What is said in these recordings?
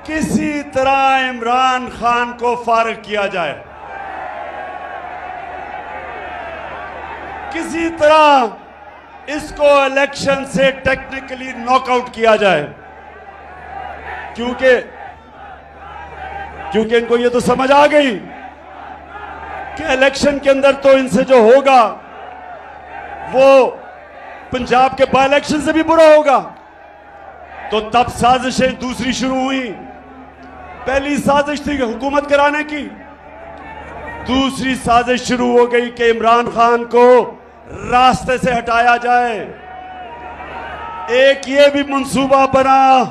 किसी तरह इमरान खान को फारिग किया जाए, किसी तरह इसको इलेक्शन से टेक्निकली नॉकआउट किया जाए, क्योंकि इनको ये तो समझ आ गई कि इलेक्शन के अंदर तो इनसे जो होगा वो पंजाब के बाई इलेक्शन से भी बुरा होगा। तो तब साजिशें दूसरी शुरू हुई। पहली साजिश थी हुकूमत कराने की, दूसरी साजिश शुरू हो गई कि इमरान खान को रास्ते से हटाया जाए। एक ये भी मंसूबा बना,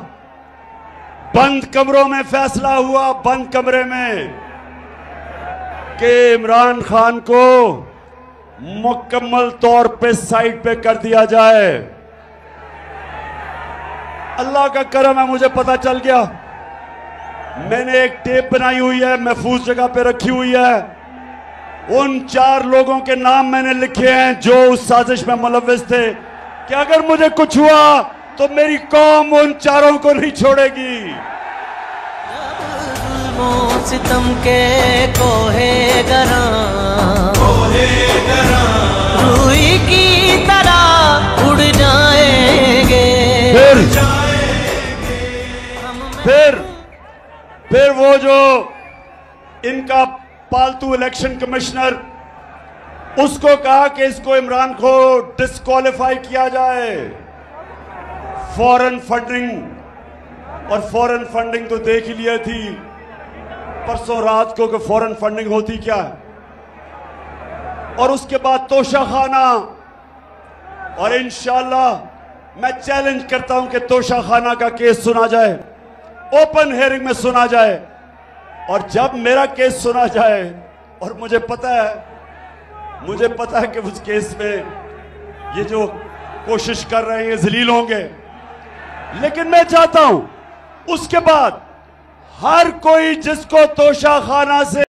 बंद कमरों में फैसला हुआ, बंद कमरे में, कि इमरान खान को मुकम्मल तौर पे साइड पे कर दिया जाए। अल्लाह का करम है, मुझे पता चल गया। मैंने एक टेप बनाई हुई है, महफूज जगह पे रखी हुई है। उन 4 लोगों के नाम मैंने लिखे हैं जो उस साजिश में मुलव्विस थे, कि अगर मुझे कुछ हुआ तो मेरी कौम उन 4 को नहीं छोड़ेगी। सितम के कोहे गरा रूई की तरह उड़ जाएंगे। फिर वो जो इनका पालतू इलेक्शन कमिश्नर, उसको कहा कि इसको इमरान को डिस्क्वालीफाई किया जाए। फॉरेन फंडिंग, और फॉरेन फंडिंग तो देख ही लिया थी परसों रात को कि फॉरेन फंडिंग होती क्या है। और उसके बाद तोशाखाना, और इंशाअल्लाह मैं चैलेंज करता हूं कि तोशाखाना का केस सुना जाए, ओपन हियरिंग में सुना जाए। और जब मेरा केस सुना जाए, और मुझे पता है कि उस केस में ये जो कोशिश कर रहे हैं जलील होंगे, लेकिन मैं चाहता हूं उसके बाद हर कोई जिसको तोशाखाना से